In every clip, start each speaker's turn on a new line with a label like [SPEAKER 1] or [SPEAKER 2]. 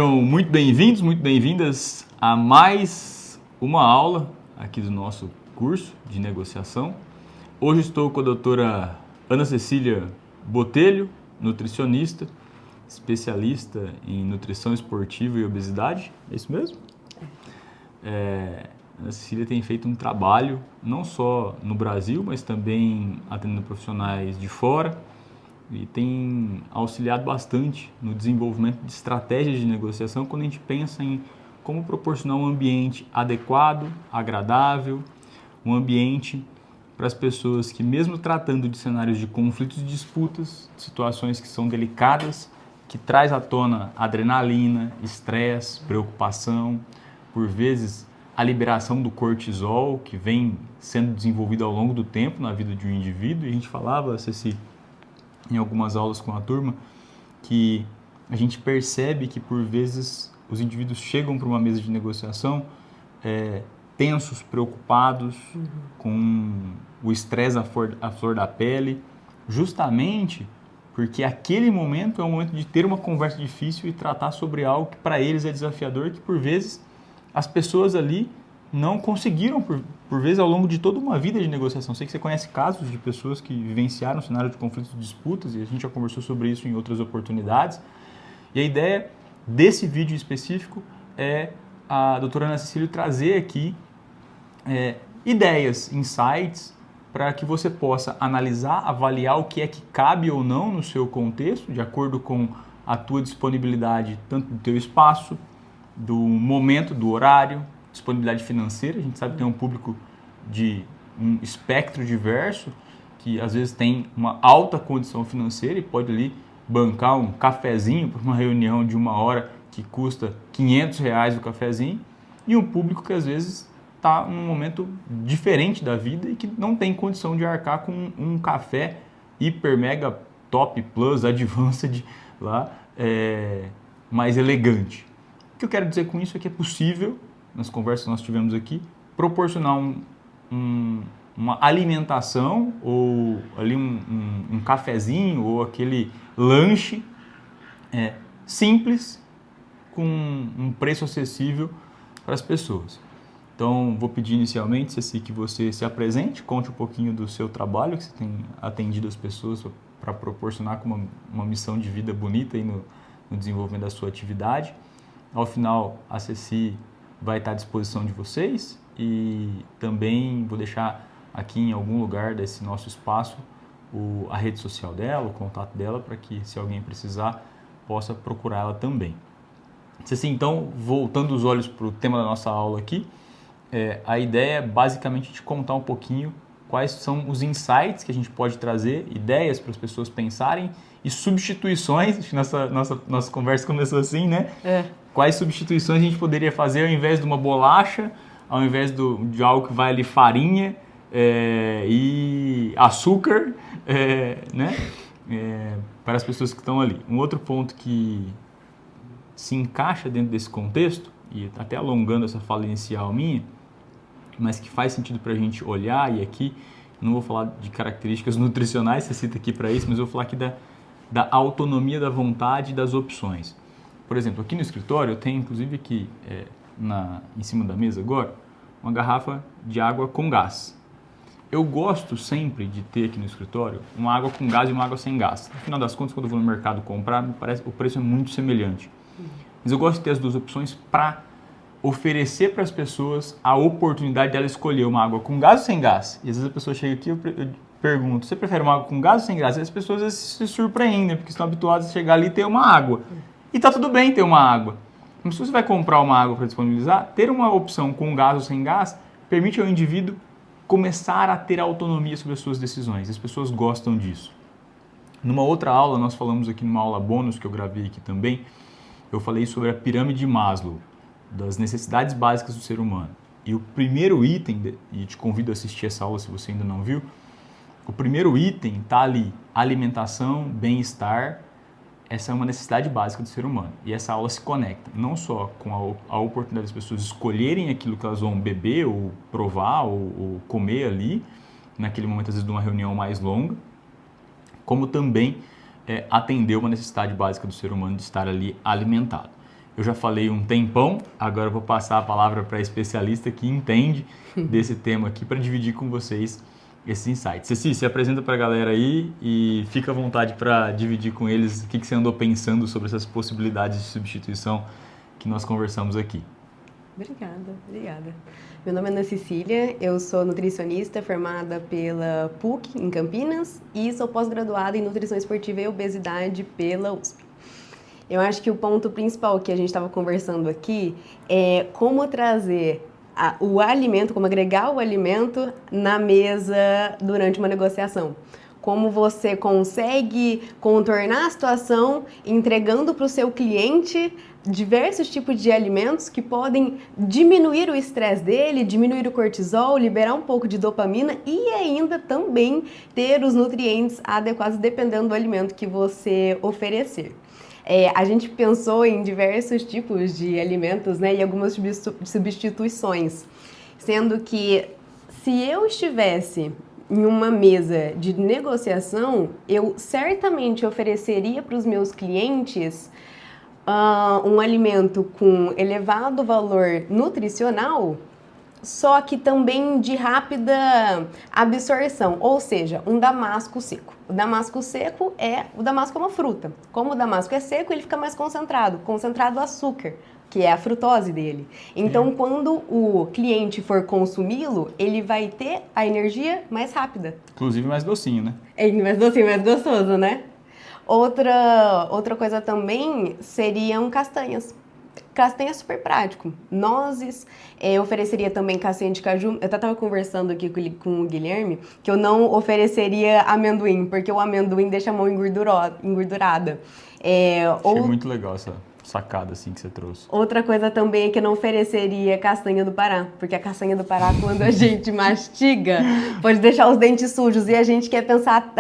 [SPEAKER 1] Então, muito bem-vindos, muito bem-vindas a mais uma aula aqui do nosso curso de negociação. Hoje estou com a doutora Ana Cecília Botelho, nutricionista, especialista em nutrição esportiva e obesidade. É isso mesmo? Ana Cecília tem feito um trabalho não só no Brasil, mas também atendendo profissionais de fora e tem auxiliado bastante no desenvolvimento de estratégias de negociação quando a gente pensa em como proporcionar um ambiente adequado, agradável, um ambiente para as pessoas que, mesmo tratando de cenários de conflitos e disputas, situações que são delicadas, que traz à tona adrenalina, estresse, preocupação, por vezes a liberação do cortisol, que vem sendo desenvolvido ao longo do tempo na vida de um indivíduo. E a gente falava, Ceci, em algumas aulas com a turma, que a gente percebe que por vezes os indivíduos chegam para uma mesa de negociação tensos, preocupados, com o estresse à flor da pele, justamente porque aquele momento é um momento de ter uma conversa difícil e tratar sobre algo que para eles é desafiador, que por vezes as pessoas ali não conseguiram, por vezes, ao longo de toda uma vida de negociação. Sei que você conhece casos de pessoas que vivenciaram o cenário de conflitos e disputas, e a gente já conversou sobre isso em outras oportunidades. E a ideia desse vídeo específico é a doutora Ana Cecília trazer aqui ideias, insights, para que você possa analisar, avaliar o que é que cabe ou não no seu contexto, de acordo com a tua disponibilidade, tanto do teu espaço, do momento, do horário, disponibilidade financeira. A gente sabe que tem um público de um espectro diverso, que às vezes tem uma alta condição financeira e pode ali bancar um cafezinho para uma reunião de 1 hora que custa R$500 o cafezinho, e um público que às vezes está num momento diferente da vida e que não tem condição de arcar com um café hiper, mega, top, plus, advanced lá, mais elegante. O que eu quero dizer com isso é que é possível, nas conversas que nós tivemos aqui, proporcionar uma alimentação ou ali um cafezinho ou aquele lanche simples com um preço acessível para as pessoas. Então, vou pedir inicialmente, Ceci, que você se apresente, conte um pouquinho do seu trabalho, que você tem atendido as pessoas para proporcionar com uma missão de vida bonita aí no desenvolvimento da sua atividade. Ao final, a Ceci vai estar à disposição de vocês e também vou deixar aqui em algum lugar desse nosso espaço a rede social dela, o contato dela, para que, se alguém precisar, possa procurá-la também. Ceci, então, voltando os olhos para o tema da nossa aula aqui, a ideia é basicamente te contar um pouquinho quais são os insights que a gente pode trazer, ideias para as pessoas pensarem e substituições. Acho que nossa conversa começou assim, né? Quais substituições a gente poderia fazer ao invés de uma bolacha, ao invés de algo que vai ali farinha e açúcar, né? Para as pessoas que estão ali. Um outro ponto que se encaixa dentro desse contexto, e até alongando essa fala inicial minha, mas que faz sentido para a gente olhar, e aqui não vou falar de características nutricionais, você cita aqui para isso, mas eu vou falar aqui da autonomia da vontade e das opções. Por exemplo, aqui no escritório eu tenho, inclusive aqui em cima da mesa agora, uma garrafa de água com gás. Eu gosto sempre de ter aqui no escritório uma água com gás e uma água sem gás. No final das contas, quando eu vou no mercado comprar, me parece o preço é muito semelhante. Mas eu gosto de ter as duas opções para oferecer para as pessoas a oportunidade de ela escolher uma água com gás ou sem gás. E às vezes a pessoa chega aqui e eu pergunto, você prefere uma água com gás ou sem gás? E as pessoas às vezes se surpreendem, porque estão habituadas a chegar ali e ter uma água. E tá tudo bem ter uma água. Mas se você vai comprar uma água para disponibilizar, ter uma opção com gás ou sem gás permite ao indivíduo começar a ter autonomia sobre as suas decisões. As pessoas gostam disso. Numa outra aula, nós falamos aqui numa aula bônus que eu gravei aqui também, eu falei sobre a pirâmide de Maslow, das necessidades básicas do ser humano. E o primeiro item, e te convido a assistir essa aula se você ainda não viu, o primeiro item está ali, alimentação, bem-estar. Essa é uma necessidade básica do ser humano. E essa aula se conecta não só com a oportunidade das pessoas escolherem aquilo que elas vão beber, ou provar, ou comer ali, naquele momento, às vezes, de uma reunião mais longa, como também atender uma necessidade básica do ser humano de estar ali alimentado. Eu já falei um tempão, agora eu vou passar a palavra para a especialista que entende desse tema aqui para dividir com vocês esses insights. Ceci, se apresenta para a galera aí e fica à vontade para dividir com eles o que você andou pensando sobre essas possibilidades de substituição que nós conversamos aqui.
[SPEAKER 2] Obrigada. Meu nome é Ana Cecília, eu sou nutricionista formada pela PUC em Campinas e sou pós-graduada em nutrição esportiva e obesidade pela USP. Eu acho que o ponto principal que a gente estava conversando aqui é como trazer o alimento, como agregar o alimento na mesa durante uma negociação. Como você consegue contornar a situação entregando para o seu cliente diversos tipos de alimentos que podem diminuir o estresse dele, diminuir o cortisol, liberar um pouco de dopamina e ainda também ter os nutrientes adequados dependendo do alimento que você oferecer. A gente pensou em diversos tipos de alimentos, né, e algumas substituições, sendo que se eu estivesse em uma mesa de negociação, eu certamente ofereceria para os meus clientes um alimento com elevado valor nutricional, só que também de rápida absorção, ou seja, um damasco seco. O damasco é uma fruta. Como o damasco é seco, ele fica mais concentrado açúcar, que é a frutose dele. Então, quando o cliente for consumi-lo, ele vai ter a energia mais rápida.
[SPEAKER 1] Inclusive mais docinho, né?
[SPEAKER 2] Mais docinho, mais gostoso, né? Outra coisa também seriam castanhas. Castanha é super prático. Nozes, ofereceria também castanha de caju. Eu estava conversando aqui com o Guilherme que eu não ofereceria amendoim, porque o amendoim deixa a mão engordurada.
[SPEAKER 1] Achei muito legal essa sacada assim que você trouxe.
[SPEAKER 2] Outra coisa também é que eu não ofereceria castanha do Pará, porque a castanha do Pará, quando a gente mastiga, pode deixar os dentes sujos e a gente quer pensar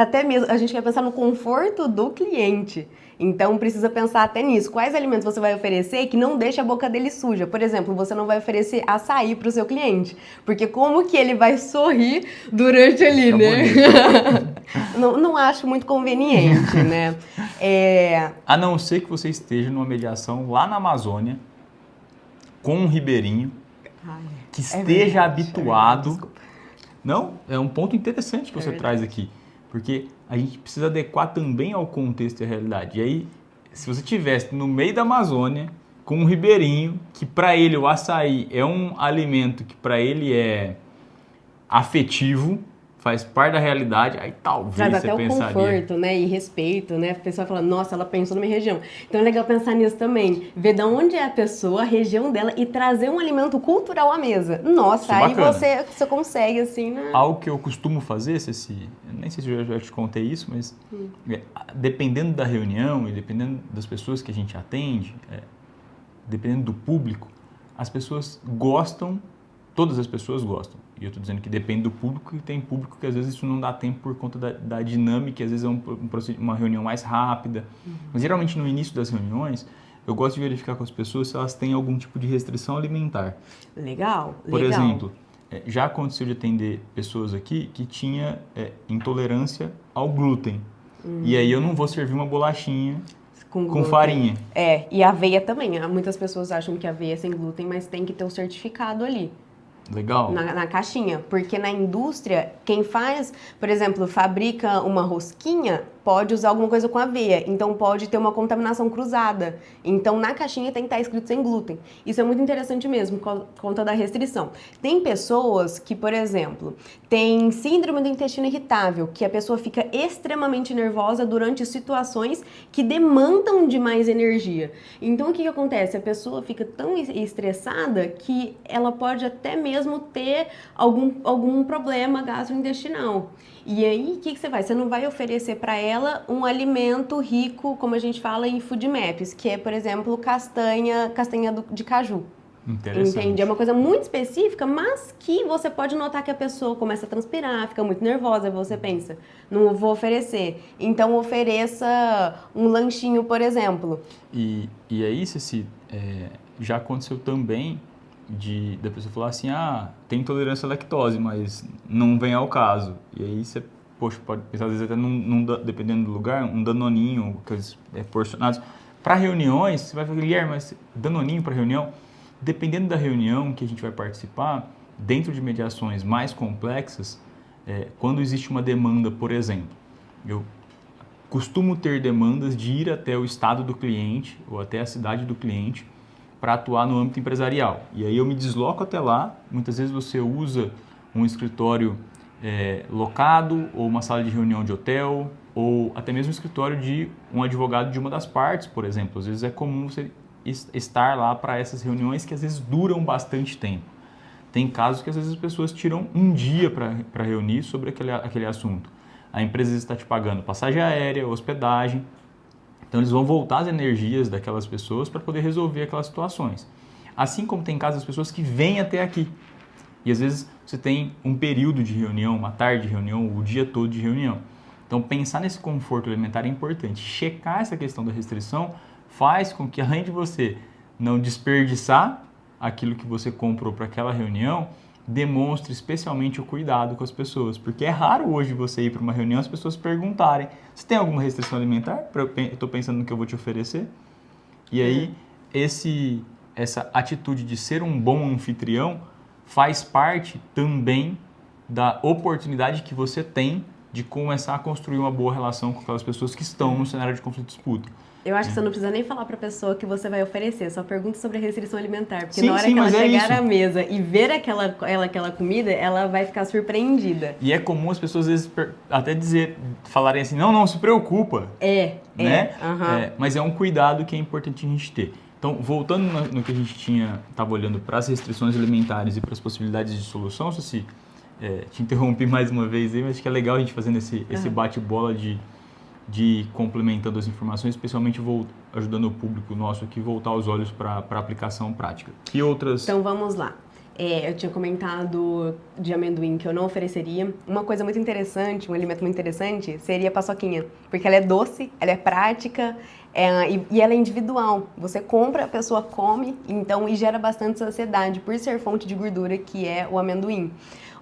[SPEAKER 2] no conforto do cliente. Então, precisa pensar até nisso. Quais alimentos você vai oferecer que não deixa a boca dele suja? Por exemplo, você não vai oferecer açaí para o seu cliente, porque como que ele vai sorrir durante ali, né? Não acho muito conveniente, né?
[SPEAKER 1] A não ser que você esteja numa mediação lá na Amazônia com um ribeirinho que esteja habituado... Não, é um ponto interessante que você traz aqui. Porque a gente precisa adequar também ao contexto e à realidade. E aí, se você estivesse no meio da Amazônia, com um ribeirinho, que para ele o açaí é um alimento que para ele é afetivo, faz parte da realidade, aí talvez
[SPEAKER 2] traz
[SPEAKER 1] você
[SPEAKER 2] até
[SPEAKER 1] pensaria...
[SPEAKER 2] o conforto, né, e respeito, né, a pessoa fala, nossa, ela pensou na minha região. Então é legal pensar nisso também, ver de onde é a pessoa, a região dela e trazer um alimento cultural à mesa. Nossa, aí você consegue, assim, né?
[SPEAKER 1] Algo que eu costumo fazer, Ceci, nem sei se eu já te contei isso, mas dependendo da reunião e dependendo das pessoas que a gente atende, dependendo do público, as pessoas gostam, todas as pessoas gostam. E eu estou dizendo que depende do público, e tem público que às vezes isso não dá tempo por conta da dinâmica, às vezes é uma reunião mais rápida. Mas geralmente no início das reuniões, eu gosto de verificar com as pessoas se elas têm algum tipo de restrição alimentar.
[SPEAKER 2] Legal.
[SPEAKER 1] Por exemplo, já aconteceu de atender pessoas aqui que tinha intolerância ao glúten. E aí eu não vou servir uma bolachinha com farinha.
[SPEAKER 2] E aveia também. Muitas pessoas acham que aveia é sem glúten, mas tem que ter o certificado ali.
[SPEAKER 1] Legal.
[SPEAKER 2] Na caixinha, porque na indústria, quem faz, por exemplo, fabrica uma rosquinha, pode usar alguma coisa com aveia, então pode ter uma contaminação cruzada. Então, na caixinha tem que estar escrito sem glúten. Isso é muito interessante mesmo, por conta da restrição. Tem pessoas que, por exemplo, têm síndrome do intestino irritável, que a pessoa fica extremamente nervosa durante situações que demandam de mais energia. Então, o que acontece? A pessoa fica tão estressada que ela pode até mesmo ter algum problema gastrointestinal. E aí, o que você vai? Você não vai oferecer para ela um alimento rico, como a gente fala em food maps, que é, por exemplo, castanha de caju.
[SPEAKER 1] Interessante.
[SPEAKER 2] Entende? É uma coisa muito específica, mas que você pode notar que a pessoa começa a transpirar, fica muito nervosa, você pensa, não vou oferecer. Então, ofereça um lanchinho, por exemplo.
[SPEAKER 1] E aí, Ceci, já aconteceu também da pessoa falar assim, tem intolerância à lactose, mas não vem ao caso. E aí você, poxa, pode pensar, às vezes até dependendo do lugar, um danoninho, aqueles porcionados, Para reuniões, você vai falar, Guilherme, mas danoninho para reunião? Dependendo da reunião que a gente vai participar, dentro de mediações mais complexas, quando existe uma demanda, por exemplo, eu costumo ter demandas de ir até o estado do cliente ou até a cidade do cliente para atuar no âmbito empresarial. E aí eu me desloco até lá, muitas vezes você usa um escritório locado ou uma sala de reunião de hotel ou até mesmo um escritório de um advogado de uma das partes, por exemplo. Às vezes é comum você estar lá para essas reuniões que às vezes duram bastante tempo. Tem casos que às vezes as pessoas tiram um dia para reunir sobre aquele assunto. A empresa está te pagando passagem aérea, hospedagem. Então eles vão voltar as energias daquelas pessoas para poder resolver aquelas situações. Assim como tem casos das pessoas que vêm até aqui. E às vezes você tem um período de reunião, uma tarde de reunião, o dia todo de reunião. Então pensar nesse conforto alimentar é importante. Checar essa questão da restrição faz com que, além de você não desperdiçar aquilo que você comprou para aquela reunião, demonstre especialmente o cuidado com as pessoas. Porque é raro hoje você ir para uma reunião e as pessoas perguntarem: você tem alguma restrição alimentar? Eu estou pensando no que eu vou te oferecer. E aí, essa atitude de ser um bom anfitrião faz parte também da oportunidade que você tem de começar a construir uma boa relação com aquelas pessoas que estão no cenário de conflito e disputa.
[SPEAKER 2] Eu acho que você não precisa nem falar para a pessoa que você vai oferecer, só pergunta sobre a restrição alimentar, porque
[SPEAKER 1] sim,
[SPEAKER 2] na hora
[SPEAKER 1] sim,
[SPEAKER 2] que ela chegar
[SPEAKER 1] isso.
[SPEAKER 2] à mesa e ver aquela comida, ela vai ficar surpreendida.
[SPEAKER 1] E é comum as pessoas às vezes até falarem assim, não se preocupa. Né? Mas é um cuidado que é importante a gente ter. Então, voltando no que a gente estava olhando para as restrições alimentares e para as possibilidades de solução, Ceci, te interrompi mais uma vez aí, mas acho que é legal a gente fazendo esse bate-bola de complementando as informações, especialmente ajudando o público nosso aqui a voltar os olhos para a aplicação prática. Que outras...
[SPEAKER 2] Então vamos lá. Eu tinha comentado de amendoim que eu não ofereceria. Uma coisa muito interessante, um alimento muito interessante, seria a paçoquinha. Porque ela é doce, ela é prática e ela é individual. Você compra, a pessoa come, então, e gera bastante saciedade por ser fonte de gordura, que é o amendoim.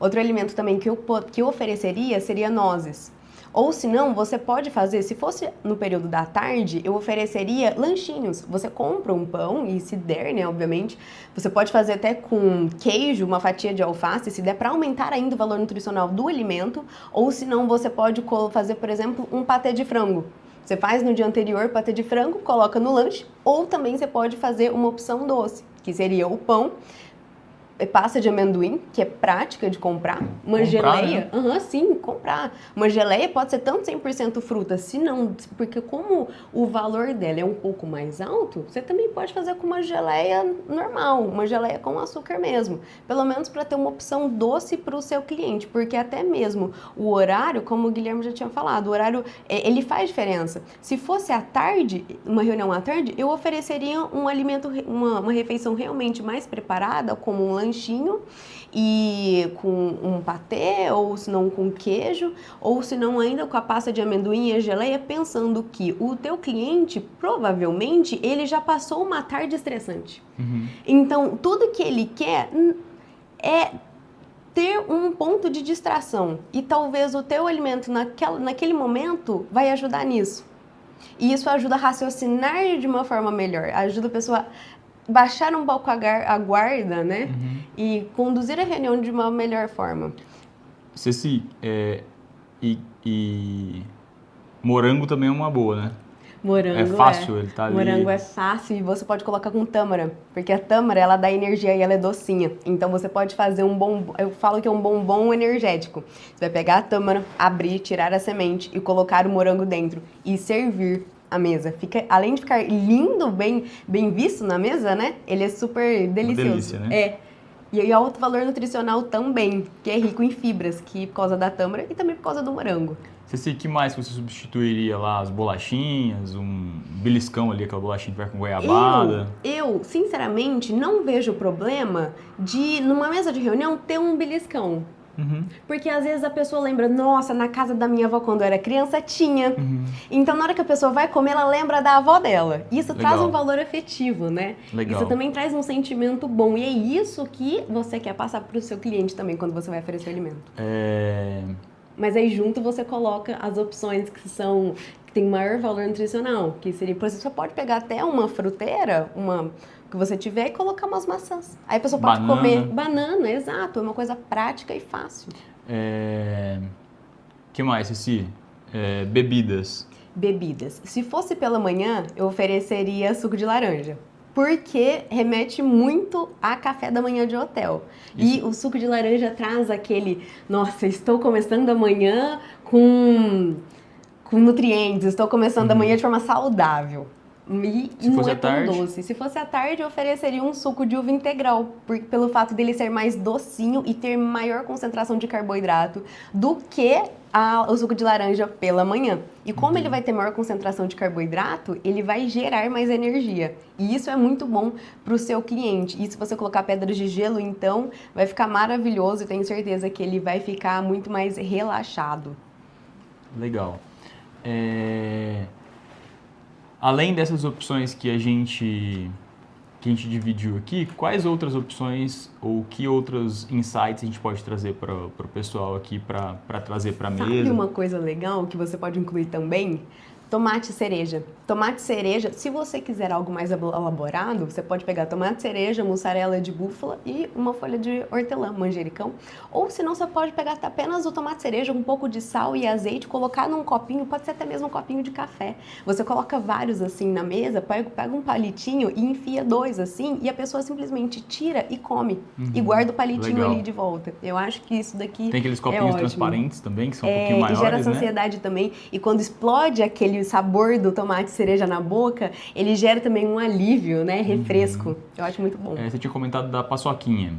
[SPEAKER 2] Outro alimento também que eu ofereceria seria nozes. Ou se não, você pode fazer, se fosse no período da tarde, eu ofereceria lanchinhos. Você compra um pão e se der, né, obviamente, você pode fazer até com queijo, uma fatia de alface, se der para aumentar ainda o valor nutricional do alimento. Ou se não, você pode fazer, por exemplo, um patê de frango. Você faz no dia anterior patê de frango, coloca no lanche. Ou também você pode fazer uma opção doce, que seria o pão, pasta de amendoim, que é prática de comprar. Uma geleia, né? Sim, comprar. Uma geleia pode ser tanto 100% fruta, se não, porque como o valor dela é um pouco mais alto, você também pode fazer com uma geleia normal, uma geleia com açúcar mesmo. Pelo menos para ter uma opção doce para o seu cliente, porque até mesmo o horário, como o Guilherme já tinha falado, o horário, ele faz diferença. Se fosse à tarde, uma reunião à tarde, eu ofereceria um alimento, uma refeição realmente mais preparada, como um lanchinho e com um patê, ou se não com queijo, ou se não ainda com a pasta de amendoim e a geleia, pensando que o teu cliente, provavelmente, ele já passou uma tarde estressante. Então, tudo que ele quer é ter um ponto de distração. E talvez o teu alimento naquele momento vai ajudar nisso. E isso ajuda a raciocinar de uma forma melhor, ajuda a pessoa baixar um pouco a guarda, né? E conduzir a reunião de uma melhor forma.
[SPEAKER 1] Ceci, e morango também é uma boa, né?
[SPEAKER 2] Morango
[SPEAKER 1] é fácil, ele tá ali.
[SPEAKER 2] Morango é fácil e você pode colocar com tâmara, porque a tâmara, ela dá energia e ela é docinha. Então você pode fazer um bombom, eu falo que é um bombom energético. Você vai pegar a tâmara, abrir, tirar a semente e colocar o morango dentro e servir a mesa. Além de ficar lindo, bem visto na mesa, né? Ele é super delicioso.
[SPEAKER 1] Uma delícia, né?
[SPEAKER 2] E alto valor nutricional também, que é rico em fibras, que por causa da tâmara e também por causa do morango.
[SPEAKER 1] Ceci, que mais você substituiria lá? As bolachinhas, um beliscão ali, aquela bolachinha que vai com goiabada?
[SPEAKER 2] Eu, sinceramente, não vejo problema de, numa mesa de reunião, ter um beliscão. Porque às vezes a pessoa lembra, nossa, na casa da minha avó quando eu era criança tinha. Então na hora que a pessoa vai comer, ela lembra da avó dela. Isso traz um valor afetivo, né?
[SPEAKER 1] Legal.
[SPEAKER 2] Isso também traz um sentimento bom. E é isso que você quer passar para o seu cliente também quando você vai oferecer o alimento. Mas aí junto você coloca as opções que tem maior valor nutricional, que seria, por exemplo, você pode pegar até uma fruteira, uma que você tiver e colocar umas maçãs. Aí a pessoa pode comer banana, exato, é uma coisa prática e fácil.
[SPEAKER 1] Que mais, Ceci? Bebidas.
[SPEAKER 2] Bebidas. Se fosse pela manhã, eu ofereceria suco de laranja. Porque remete muito a café da manhã de hotel. Isso. E o suco de laranja traz aquele, nossa, estou começando a manhã com nutrientes, estou começando a manhã de forma saudável. E não é tão doce. Se fosse à tarde, eu ofereceria um suco de uva integral, pelo fato dele ser mais docinho e ter maior concentração de carboidrato do que o suco de laranja pela manhã. E como ele vai ter maior concentração de carboidrato, ele vai gerar mais energia. E isso é muito bom para o seu cliente. E se você colocar pedras de gelo, então, vai ficar maravilhoso e tenho certeza que ele vai ficar muito mais relaxado.
[SPEAKER 1] Legal. Além dessas opções que a gente dividiu aqui, quais outras opções ou que outros insights a gente pode trazer para o pessoal aqui para trazer para a mesa?
[SPEAKER 2] Sabe uma coisa legal que você pode incluir também? Tomate cereja. Tomate cereja, se você quiser algo mais elaborado, você pode pegar tomate cereja, mussarela de búfala e uma folha de hortelã, manjericão. Ou se não, você pode pegar apenas o tomate cereja com um pouco de sal e azeite, colocar num copinho, pode ser até mesmo um copinho de café. Você coloca vários assim na mesa, pega um palitinho e enfia 2 assim, e a pessoa simplesmente tira e come. E guarda o palitinho ali de volta. Eu acho que isso daqui
[SPEAKER 1] tem aqueles copinhos transparentes também, que são um pouquinho maiores,
[SPEAKER 2] e gera saciedade também. E quando explode aquele sabor do tomate cereja na boca, ele gera também um alívio, né? Refresco. Eu acho muito bom.
[SPEAKER 1] Você tinha comentado da paçoquinha.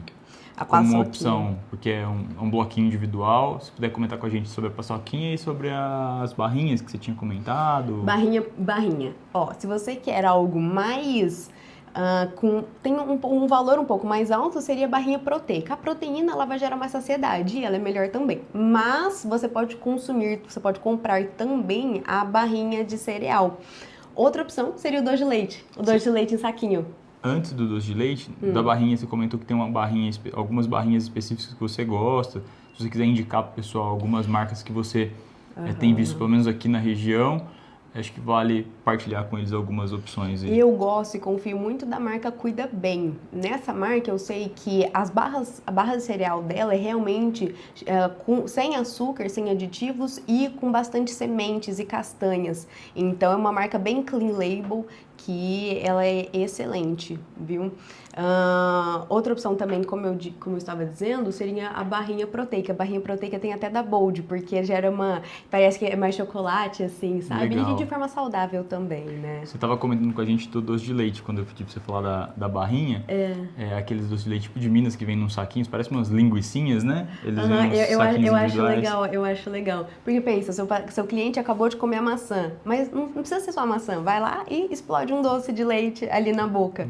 [SPEAKER 2] A
[SPEAKER 1] como
[SPEAKER 2] paçoquinha.
[SPEAKER 1] uma opção, porque é um bloquinho individual. Se puder comentar com a gente sobre a paçoquinha e sobre as barrinhas que você tinha comentado.
[SPEAKER 2] Barrinha. Ó, se você quer algo mais... tem um valor um pouco mais alto, seria a barrinha proteica. A proteína, ela vai gerar mais saciedade e ela é melhor também. Mas você pode comprar também a barrinha de cereal. Outra opção seria o doce de leite. O doce de leite em saquinho.
[SPEAKER 1] Antes do doce de leite, da barrinha, você comentou que tem algumas barrinhas específicas que você gosta. Se você quiser indicar para o pessoal algumas marcas que você tem visto, pelo menos aqui na região, acho que vale partilhar com eles algumas opções.
[SPEAKER 2] Eu gosto e confio muito da marca Cuida Bem. Nessa marca eu sei que a barra de cereal dela é realmente sem açúcar, sem aditivos e com bastante sementes e castanhas. Então é uma marca bem clean label que ela é excelente, viu? Outra opção também, como eu estava dizendo, seria a barrinha proteica. A barrinha proteica tem até da Bold, porque gera parece que é mais chocolate, assim, sabe?
[SPEAKER 1] Legal.
[SPEAKER 2] E de forma saudável também, né?
[SPEAKER 1] Você estava comentando com a gente do doce de leite, quando eu pedi para você falar da barrinha. Aqueles doces de leite tipo de Minas que vem nos saquinhos, parece umas linguicinhas, né? Eles vêm nos saquinhos
[SPEAKER 2] eu acho legal. Porque pensa, seu cliente acabou de comer a maçã, mas não precisa ser só a maçã. Vai lá e explode um doce de leite ali na boca.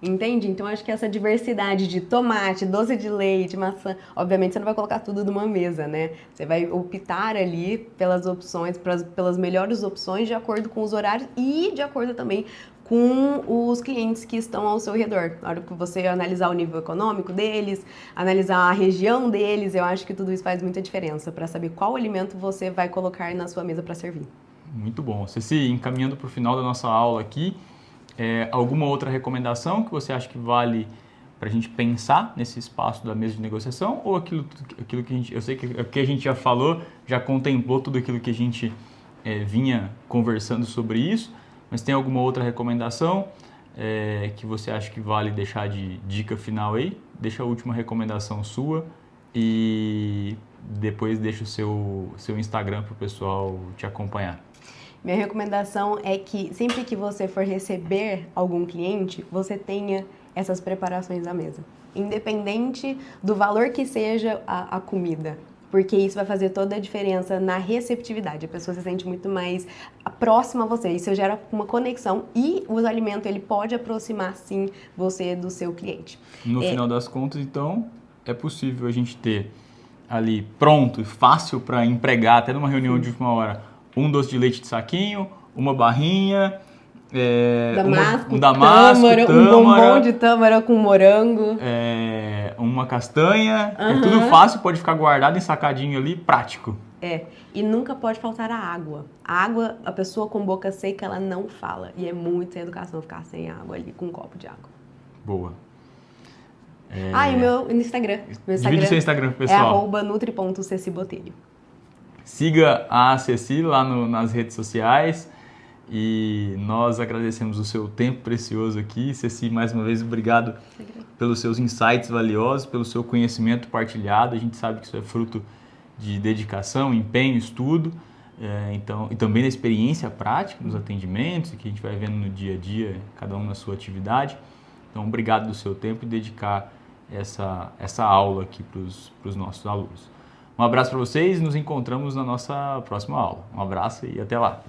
[SPEAKER 2] Entende? Então, acho que essa diversidade de tomate, doce de leite, maçã... Obviamente, você não vai colocar tudo numa mesa, né? Você vai optar ali pelas opções, pelas melhores opções de acordo com os horários e de acordo também com os clientes que estão ao seu redor. Na hora que você analisar o nível econômico deles, analisar a região deles, eu acho que tudo isso faz muita diferença para saber qual alimento você vai colocar na sua mesa para servir.
[SPEAKER 1] Muito bom. Ceci, encaminhando para o final da nossa aula aqui, alguma outra recomendação que você acha que vale para a gente pensar nesse espaço da mesa de negociação, ou aquilo que eu sei que o que a gente já falou, já contemplou tudo aquilo que a gente vinha conversando sobre isso, mas tem alguma outra recomendação que você acha que vale deixar de dica final aí? Deixa a última recomendação sua e depois deixa o seu Instagram para o pessoal te acompanhar.
[SPEAKER 2] Minha recomendação é que sempre que você for receber algum cliente, você tenha essas preparações à mesa. Independente do valor que seja a comida. Porque isso vai fazer toda a diferença na receptividade. A pessoa se sente muito mais próxima a você. Isso gera uma conexão e o alimento ele pode aproximar, sim, você do seu cliente.
[SPEAKER 1] No final das contas, então, é possível a gente ter ali pronto e fácil para empregar, até numa reunião de última hora, um doce de leite de saquinho, uma barrinha,
[SPEAKER 2] tâmara, um bombom de tâmara com morango,
[SPEAKER 1] uma castanha, tudo fácil, pode ficar guardado, ensacadinho ali, prático.
[SPEAKER 2] E nunca pode faltar a água. A água, a pessoa com boca seca, ela não fala. E é muito sem educação ficar sem água ali, com um copo de água.
[SPEAKER 1] Boa.
[SPEAKER 2] E o meu Instagram.
[SPEAKER 1] Divide seu Instagram pro pessoal.
[SPEAKER 2] É @nutri.cecibotelho.
[SPEAKER 1] Siga a Ceci lá nas redes sociais. E nós agradecemos o seu tempo precioso aqui. Ceci, mais uma vez, obrigado pelos seus insights valiosos, pelo seu conhecimento partilhado. A gente sabe que isso é fruto de dedicação, empenho, estudo, e também da experiência prática nos atendimentos, que a gente vai vendo no dia a dia, cada um na sua atividade. Então, obrigado do seu tempo e dedicar essa aula aqui para os nossos alunos. Um abraço para vocês e nos encontramos na nossa próxima aula. Um abraço e até lá!